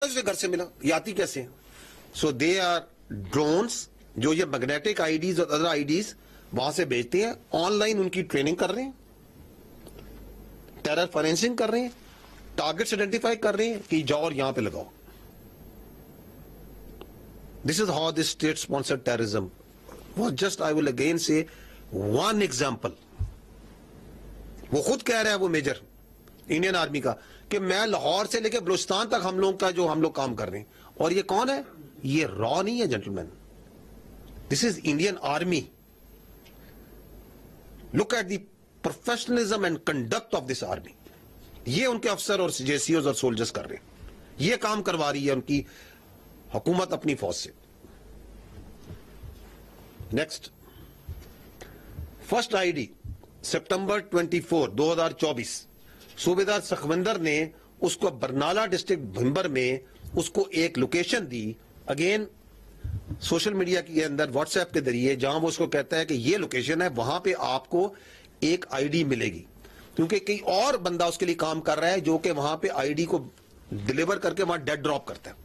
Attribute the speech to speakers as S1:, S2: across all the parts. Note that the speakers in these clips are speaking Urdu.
S1: اس کے گھر سے ملا، یہ آتی کیسے ہیں؟ سو دے آر ڈرونز جو یہ میگنیٹک آئی ڈیز اور ادر آئی ڈیز وہاں سے بھیجتے ہیں، آن لائن ان کی ٹریننگ کر رہے ہیں، ٹیرر فارینسنگ کر رہے ہیں، ٹارگیٹس آئیڈینٹیفائی کر رہے ہیں کہ جاؤ اور یہاں پہ لگاؤ. This is how this state-sponsored terrorism was just, I will again say, one example. وہ خود کہہ رہا ہے وہ میجر انڈین آرمی کا کہ میں لاہور سے لے کے بلوچستان تک ہم لوگ کام کر رہے ہیں. اور یہ کون ہے؟ یہ را نہیں ہے gentlemen. This is Indian Army. Look at the professionalism and conduct of this army. یہ ان کے افسر اور جے سی اوز اور سولجرز کر رہے ہیں. یہ کام کروا رہی ہے ان کی حکومت اپنی فوج سے. Next, first I D September 24 2024 صوبیدار سخوندر نے اس کو برنالہ ڈسٹرکٹ بھمبر میں اس کو ایک لوکیشن دی، اگین سوشل میڈیا کے اندر واٹس ایپ کے ذریعے، جہاں وہ اس کو کہتا ہے کہ یہ لوکیشن ہے، وہاں پہ آپ کو ایک آئی ڈی ملے گی، کیونکہ کئی اور بندہ اس کے لیے کام کر رہا ہے جو کہ وہاں پہ آئی ڈی کو ڈیلیور کر کے وہاں ڈیڈ ڈراپ کرتا ہے.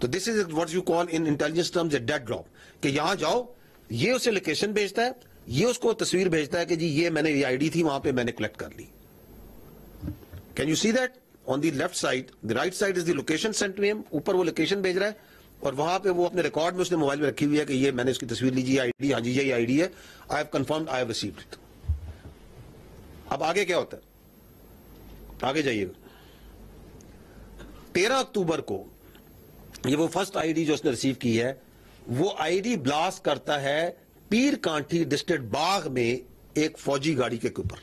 S1: تو this is what you call in intelligence terms a dead drop, کہ یہاں جاؤ، یہ اسے لوکیشن بھیجتا ہے، یہ اس کو تصویر بھیجتا ہے کہ جی یہ میں نے یہ آئی ڈی تھی وہاں پہ میں نے کلیکٹ کر لی. Can you see that? On the left side, the right side is the location sent to him, اوپر وہ لوکیشن بھیج رہا ہے اور وہاں پہ وہ اپنے ریکارڈ میں اس نے موبائل میں رکھی ہوئی ہے کہ یہ میں نے اس کی تصویر لی، جی آئی ڈی، ہاں جی یہ آئی ڈی ہے، I have confirmed I have received it. اب آگے کیا ہوتا ہے؟ آگے جائیے گا. 13 اکتوبر کو یہ وہ فرسٹ آئی ڈی جو اس نے ریسیو کی ہے، وہ آئی ڈی بلاسٹ کرتا ہے پیر کانٹھی ڈسٹرکٹ باغ میں ایک فوجی گاڑی کے اوپر.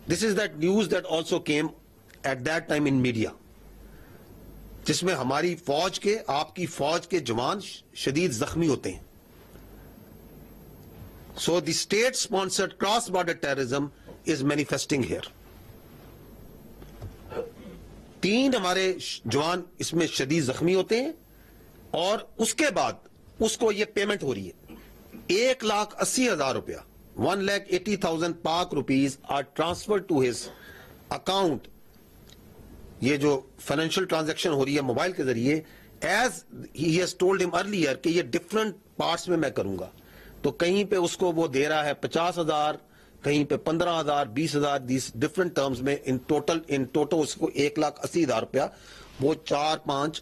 S1: This is that news that also came at that time in media, جس میں ہماری فوج کے، آپ کی فوج کے جوان شدید زخمی ہوتے ہیں. So the state sponsored cross border terrorism is manifesting here. 3 ہمارے جوان اس میں شدید زخمی ہوتے ہیں اور اس کے بعد اس کو یہ پیمنٹ ہو رہی ہے 1,80,000 روپیہ، 1,80,000 Pak rupees are transfer to his account. یہ جو فائنینشیل ٹرانزیکشن ہو رہی ہے موبائل کے ذریعے، as he has told him earlier کہ یہ ڈفرنٹ پارٹس میں کروں گا. تو کہیں پہ اس کو وہ دے رہا ہے 50,000، کہیں پہ 15,000، 20,000، دیس ڈفرنٹ ٹرمز میں. ان ٹوٹل اس کو 1,80,000 روپیہ وہ 4-5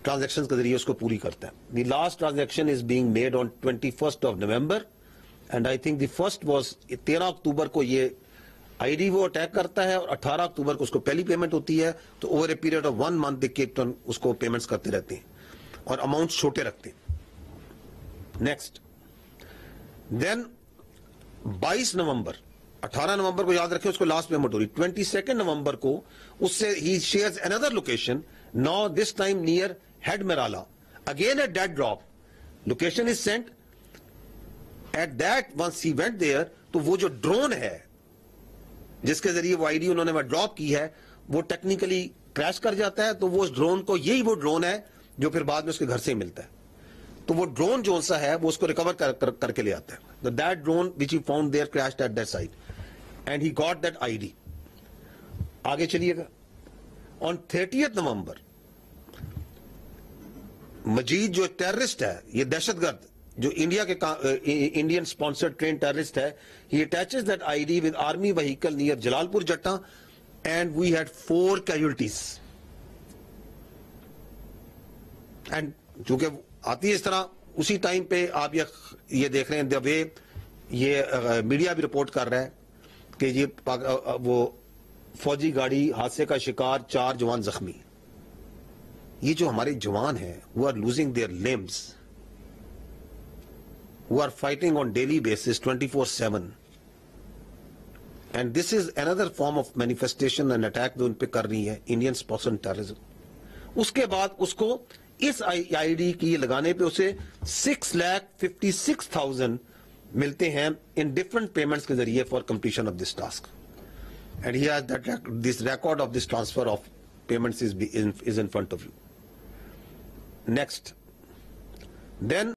S1: ٹرانزیکشن کے ذریعے اس کو پوری کرتا ہے. The last transaction is being made on 21 November and I think the first was 13 اکتوبر کو یہ آئی ڈی وہ اٹیک کرتا ہے اور 18 اکتوبر کو اس کو پہلی پیمنٹ ہوتی ہے. تو over a period of 1 month اس کو پیمنٹس کرتے رہتے ہیں اور اماؤنٹ چھوٹے رکھتے ہیں. نیکسٹ، دین 22 نومبر، 18 نومبر کو یاد رکھیں اس کو لاسٹ پیمنٹ ہو رہی. 22 نومبر کو اس سے ہی shares another location, now this time near Head Merala, again a dead drop. Location is sent. At that, once he went there, تو وہ جو ڈرون ہے جس کے ذریعے وہ آئی ڈی انہوں نے ڈراپ کی ہے وہ ٹیکنیکلی کریش کر جاتا ہے. تو وہ اس ڈرون کو، یہی وہ ڈرون ہے جو پھر بعد میں اس کے گھر سے ملتا ہے. تو وہ ڈرون جو سا ہے وہ اس کو ریکور کر کے لے آتا ہے. That drone which he found there crashed at that site and he got that ID. آگے چلیے گا. On 30th نومبر مجید جو ٹیررسٹ ہے، یہ دہشت گرد جو انڈیا کے انڈین اسپانسرڈ ٹرین ٹیررسٹ ہے، he attaches that ID with army vehicle near جلال پور Jata and we had 4 casualties. and چونکہ آتی ہے اس طرح اسی ٹائم پہ آپ یہ دیکھ رہے ہیں دا وے یہ میڈیا بھی رپورٹ کر رہا ہے کہ یہ وہ فوجی گاڑی حادثے کا شکار، 4 جوان زخمی. یہ جو ہمارے جوان ہیں who are losing their limbs, who are fighting on daily basis 24/7, and this is another form of manifestation and attack جو ان پہ کر رہی ہے Indian sponsored terrorism. اس کے بعد اس کو اس آئی ڈی کی لگانے پہ اسے 6,56,000 ملتے ہیں ان ڈفرنٹ پیمنٹس کے ذریعے for completion of this task. And he has this record of this transfer of payments is in front of you. Next, then